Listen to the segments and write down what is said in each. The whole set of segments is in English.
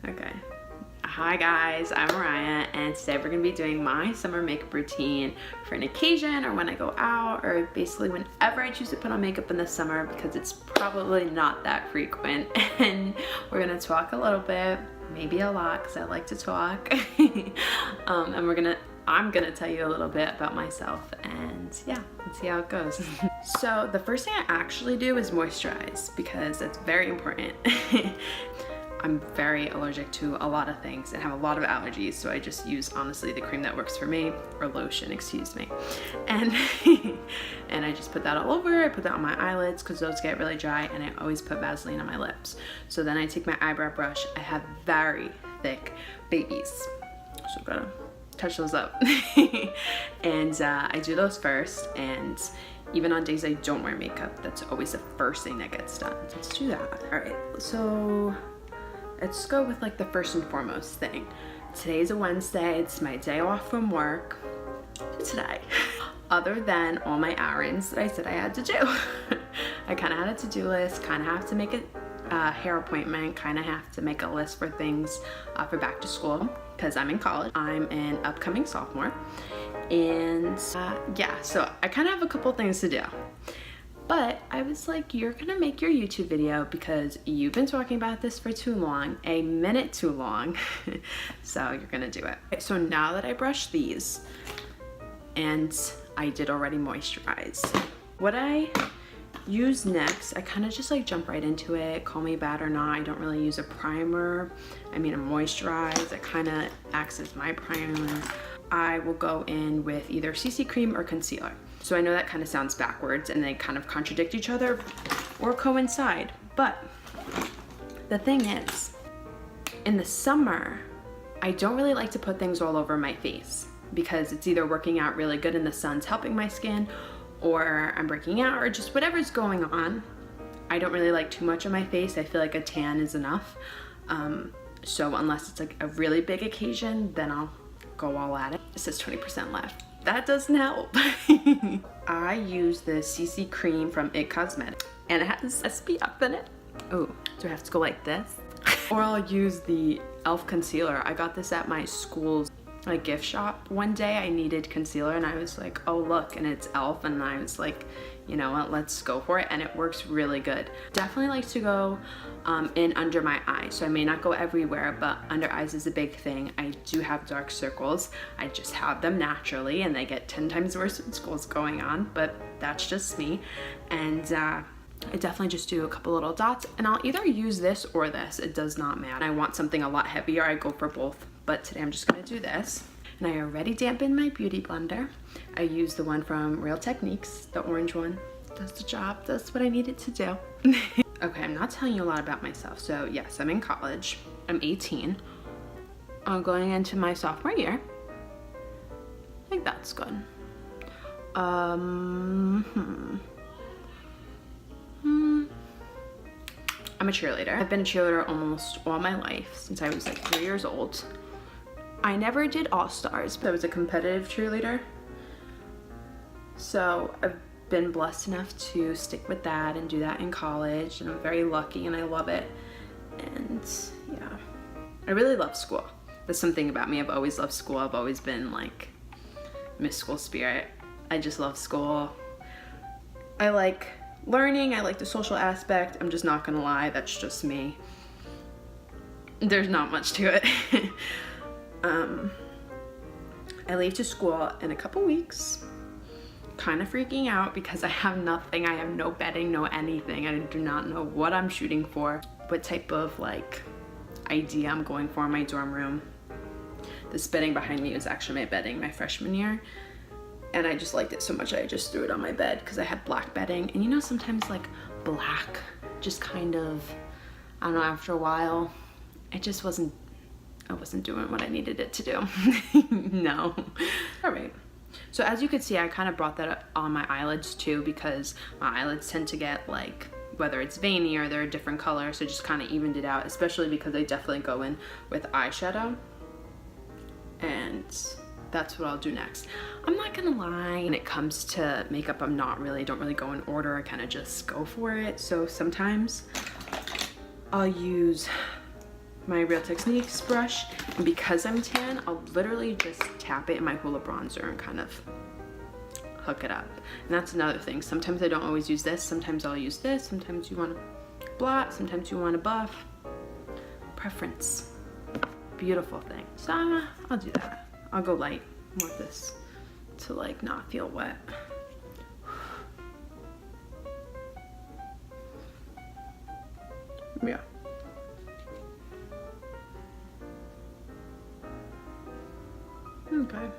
Okay. Hi guys, I'm Mariah, and today we're gonna be doing my summer makeup routine for an occasion or when I go out, or basically whenever I choose to put on makeup in the summer, because it's probably not that frequent. And we're gonna talk a little bit, maybe a lot, because I like to talk. And I'm gonna tell you a little bit about myself, and yeah, let's see how it goes. So the first thing I actually do is moisturize, because that's very important. I'm very allergic to a lot of things and have a lot of allergies, so I just use honestly the cream that works for me, or lotion, excuse me. And and I just put that all over. I put that on my eyelids because those get really dry, and I always put Vaseline on my lips. So then I take my eyebrow brush. I have very thick babies, so I'm gonna touch those up. And I do those first, and even on days I don't wear makeup, that's always the first thing that gets done. Let's do that. All right, so let's go with like the first and foremost thing. Today's a Wednesday, it's my day off from work today. Other than all my errands that I said I had to do. I kind of had a to-do list, kind of have to make a hair appointment, kind of have to make a list for things for back to school, because I'm in college. I'm an upcoming sophomore. And yeah, so I kind of have a couple things to do. But I was like, you're gonna make your YouTube video because you've been talking about this for too long, a minute too long. So you're gonna do it. So now that I brushed these, and I did already moisturize, what I use next, I kind of just like jump right into it. Call me bad or not, I don't really use a primer. I mean a moisturize, it kind of acts as my primer. I will go in with either CC cream or concealer. So I know that kind of sounds backwards and they kind of contradict each other or coincide, but the thing is, in the summer, I don't really like to put things all over my face because it's either working out really good and the sun's helping my skin, or I'm breaking out, or just whatever's going on. I don't really like too much on my face. I feel like a tan is enough. So unless it's like a really big occasion, then I'll go all at it. It says 20% left. That doesn't help. I use the CC cream from It Cosmetics, and it has SPF in it. Oh, do I have to go like this? Or I'll use the e.l.f. concealer. I got this at my school's like gift shop. One day I needed concealer and I was like, oh look, and it's e.l.f. and I was like, you know what, let's go for it, and it works really good. Definitely like to go in under my eyes, so I may not go everywhere, but under eyes is a big thing. I do have dark circles. I just have them naturally, and they get 10 times worse when school's going on, but that's just me. And I definitely just do a couple little dots, and I'll either use this or this. It does not matter. I want something a lot heavier, I go for both, but today I'm just gonna do this. And I already dampened my beauty blender. I used the one from Real Techniques, the orange one. Does the job, that's what I needed to do. Okay, I'm not telling you a lot about myself. So yes, I'm in college, I'm 18. I'm going into my sophomore year. I think that's good. I'm a cheerleader. I've been a cheerleader almost all my life, since I was like 3 years old. I never did All-Stars, but I was a competitive cheerleader. So I've been blessed enough to stick with that and do that in college, and I'm very lucky and I love it. And yeah, I really love school. That's something about me. I've always loved school. I've always been like Miss School Spirit. I just love school. I like learning. I like the social aspect. I'm just not gonna lie, that's just me. There's not much to it. I leave to school in a couple weeks, kind of freaking out because I have nothing. I have no bedding, no anything. I do not know what I'm shooting for, what type of like idea I'm going for in my dorm room. This bedding behind me was actually my bedding my freshman year, and I just liked it so much I just threw it on my bed because I had black bedding. And you know, sometimes like black just kind of, I don't know, after a while it just wasn't, I wasn't doing what I needed it to do. No. All right. So as you could see, I kind of brought that up on my eyelids too, because my eyelids tend to get like, whether it's veiny or they're a different color, so just kind of evened it out, especially because I definitely go in with eyeshadow. And that's what I'll do next. I'm not gonna lie, when it comes to makeup, don't really go in order. I kind of just go for it. So sometimes I'll use my Real Techniques brush, and because I'm tan, I'll literally just tap it in my Hoola bronzer and kind of hook it up. And that's another thing. Sometimes I don't always use this. Sometimes I'll use this. Sometimes you want to blot. Sometimes you want to buff. Preference. Beautiful thing. So I'll do that. I'll go light. I want this to like not feel wet. Yeah. Okay.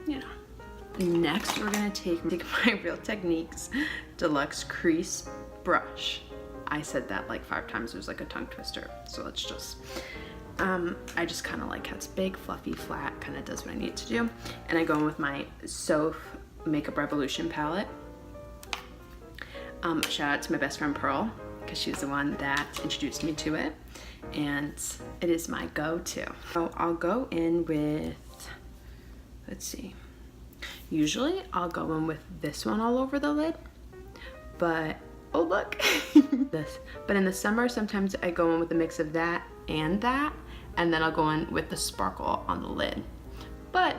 Yeah. Next, we're gonna take my Real Techniques Deluxe Crease Brush. I said that like 5 times. It was like a tongue twister. So let's just, I just kind of like how it's big, fluffy, flat, kind of does what I need to do. And I go in with my Soph Makeup Revolution palette. Shout out to my best friend Pearl, because she's the one that introduced me to it. And it is my go-to. So I'll go in with, let's see. Usually I'll go in with this one all over the lid, but oh look, this. But in the summer, sometimes I go in with a mix of that, and then I'll go in with the sparkle on the lid. But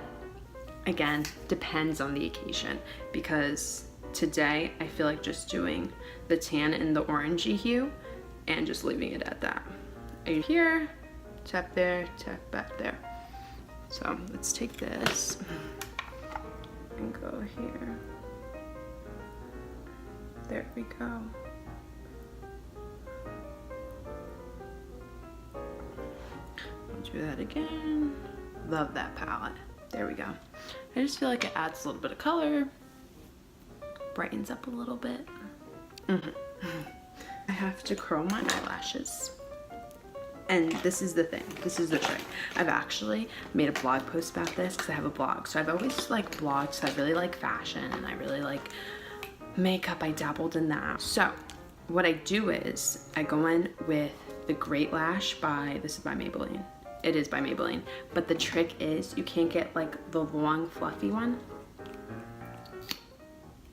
again, depends on the occasion, because today I feel like just doing the tan in the orangey hue and just leaving it at that. Are you here? Tap there, tap back there. So let's take this and go here. There we go. I'll do that again. Love that palette. There we go. I just feel like it adds a little bit of color, brightens up a little bit. I have to curl my eyelashes. And this is the thing, this is the trick. I've actually made a blog post about this because I have a blog. So I've always like blogged, so I really like fashion and I really like makeup. I dabbled in that. So what I do is I go in with the Great Lash by, this is by Maybelline. It is by Maybelline. But the trick is you can't get like the long fluffy one.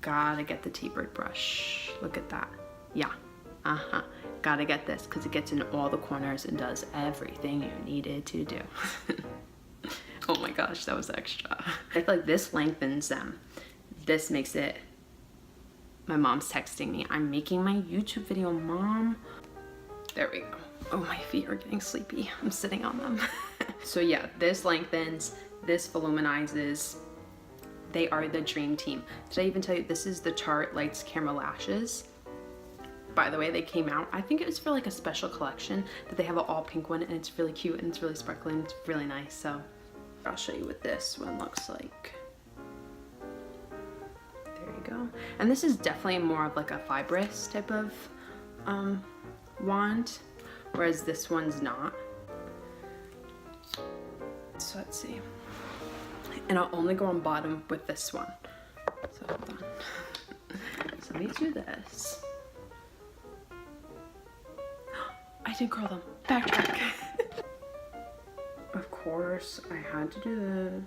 Gotta get the tapered brush. Look at that. Yeah. Gotta get this because it gets in all the corners and does everything you needed to do. Oh my gosh, that was extra. I feel like this lengthens them. This makes it, my mom's texting me, I'm making my YouTube video, Mom. There we go. Oh, my feet are getting sleepy. I'm sitting on them. So yeah, this lengthens, this volumizes. They are the dream team. Did I even tell you this is the Tarte Lights Camera Lashes? By the way, they came out, I think it was for like a special collection that they have an all pink one, and it's really cute and it's really sparkling. It's really nice. So I'll show you what this one looks like. There you go. And this is definitely more of like a fibrous type of wand, whereas this one's not. So let's see. And I'll only go on bottom with this one. So hold on. So let me do this. I didn't curl them. Backtrack. Of course, I had to do this.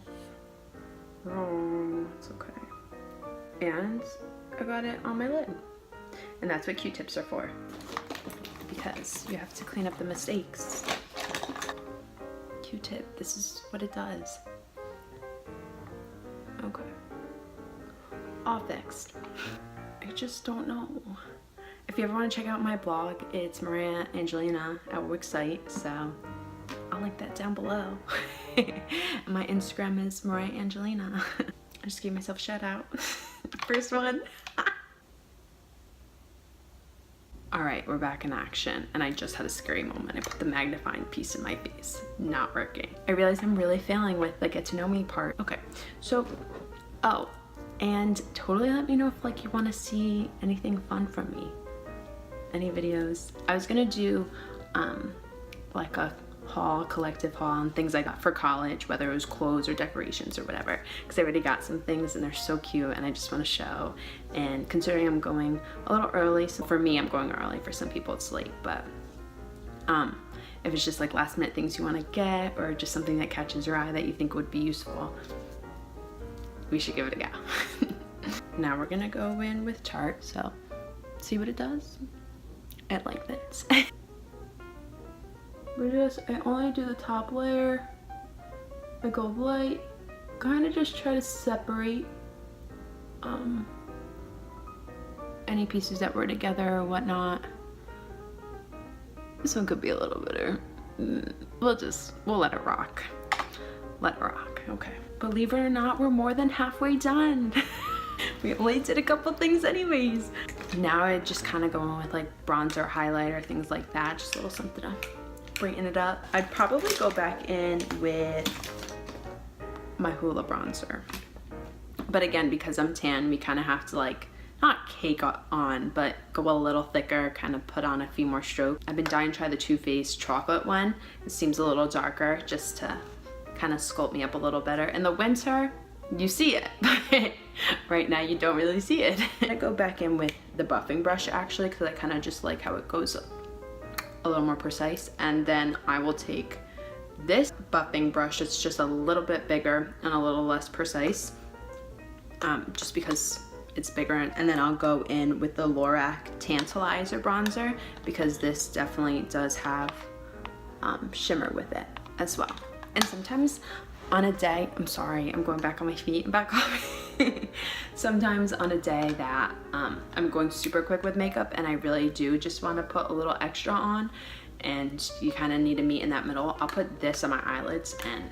Wrong. It's okay. And I got it on my lid. And that's what Q-tips are for. Because you have to clean up the mistakes. Q-tip, this is what it does. Okay. All fixed. I just don't know. If you ever want to check out my blog, it's Mariah Angelina at Wixsite, so I'll link that down below. My Instagram is Mariah Angelina. I just gave myself a shout out. First one. Alright, we're back in action, and I just had a scary moment. I put the magnifying piece in my face. Not working. I realized I'm really failing with the get to know me part. Okay, so, oh, and totally let me know if like you want to see anything fun from me. Any videos. I was gonna do like a haul, collective haul, and things like that for college, whether it was clothes or decorations or whatever, because I already got some things and they're so cute and I just want to show. And considering I'm going a little early, so for me I'm going early, for some people it's late, but if it's just like last minute things you want to get or just something that catches your eye that you think would be useful, we should give it a go. Now we're gonna go in with Tarte, so see what it does. It like this. I only do the top layer. I go light, kind of just try to separate any pieces that were together or whatnot. This one could be a little better. We'll let it rock. Let it rock, okay. Believe it or not, we're more than halfway done. We only did a couple things anyways. Now I just kind of go in with like bronzer, highlighter, things like that. Just a little something to brighten it up. I'd probably go back in with my Hoola bronzer. But again, because I'm tan, we kind of have to like, not cake on, but go a little thicker, kind of put on a few more strokes. I've been dying to try the Too Faced chocolate one. It seems a little darker, just to kind of sculpt me up a little better. In the winter, you see it. Right now, you don't really see it. I go back in with the buffing brush actually, because I kind of just like how it goes a little more precise. And then I will take this buffing brush. It's just a little bit bigger and a little less precise, just because it's bigger. And then I'll go in with the Lorac Tantalizer bronzer, because this definitely does have shimmer with it as well. And sometimes on a day, I'm sorry, I'm going back on my feet and back off. Sometimes on a day that I'm going super quick with makeup and I really do just want to put a little extra on, and you kind of need to meet in that middle, I'll put this on my eyelids and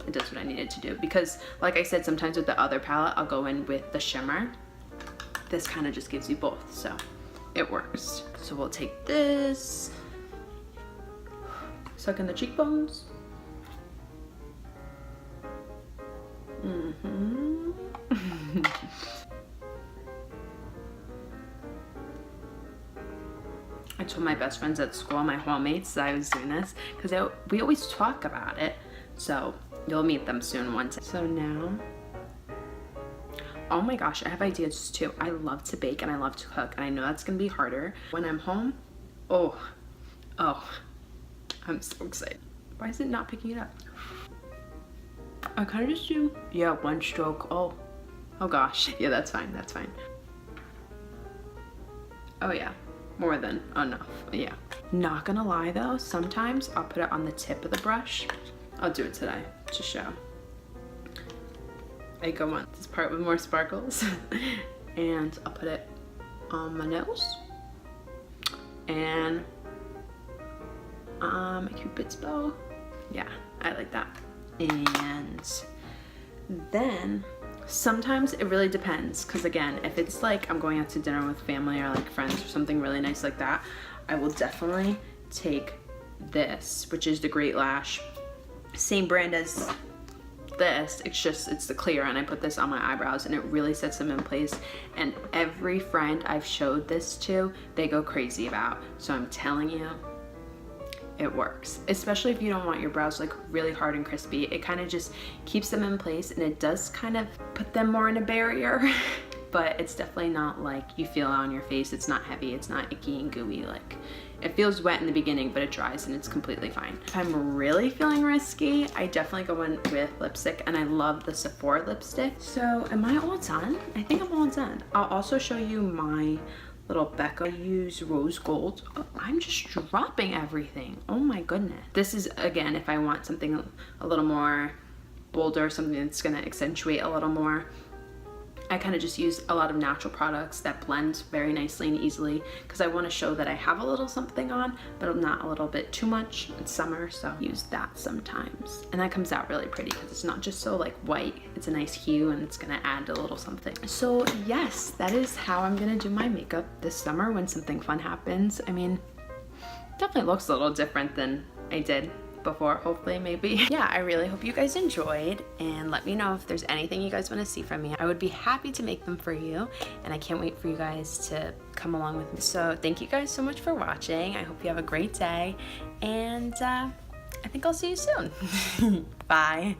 it does what I needed to do. Because like I said, sometimes with the other palette, I'll go in with the shimmer. This kind of just gives you both, so it works. So we'll take this, suck in the cheekbones. I told my best friends at school, my hallmates, that I was doing this, because we always talk about it. So you'll meet them soon once. So now, oh my gosh, I have ideas too. I love to bake and I love to cook, and I know that's gonna be harder when I'm home. Oh, I'm so excited. Why is it not picking it up? I kind of just do, yeah, one stroke. Oh gosh. Yeah, that's fine, that's fine. Oh yeah, more than enough, yeah. Not gonna lie though, sometimes I'll put it on the tip of the brush. I'll do it today to show. I go on this part with more sparkles and I'll put it on my nose and my Cupid's bow. Yeah, I like that. And then sometimes it really depends, because again, if it's like I'm going out to dinner with family or like friends or something really nice like that, I will definitely take this, which is the Great Lash, same brand as this, it's the clear, and I put this on my eyebrows and it really sets them in place. And every friend I've showed this to, they go crazy about. So I'm telling you, it works, especially if you don't want your brows like really hard and crispy. It kind of just keeps them in place, and it does kind of put them more in a barrier. But it's definitely not like you feel it on your face. It's not heavy, it's not icky and gooey. Like, it feels wet in the beginning, but it dries and it's completely fine. If I'm really feeling risky, I definitely go in with lipstick, and I love the Sephora lipstick. So am I all done? I think I'm all done. I'll also show you my little Becca. I use rose gold. Oh, I'm just dropping everything. Oh my goodness. This is, again, if I want something a little more bolder, something that's gonna accentuate a little more. I kind of just use a lot of natural products that blend very nicely and easily, because I want to show that I have a little something on, but I'm not a little bit too much. It's summer, so use that sometimes. And that comes out really pretty because it's not just so like white. It's a nice hue and it's gonna add a little something. So yes, that is how I'm gonna do my makeup this summer when something fun happens. I mean, definitely looks a little different than I did before, hopefully, maybe. Yeah, I really hope you guys enjoyed, and let me know if there's anything you guys want to see from me. I would be happy to make them for you, and I can't wait for you guys to come along with me. So thank you guys so much for watching. I hope you have a great day, and I think I'll see you soon. Bye.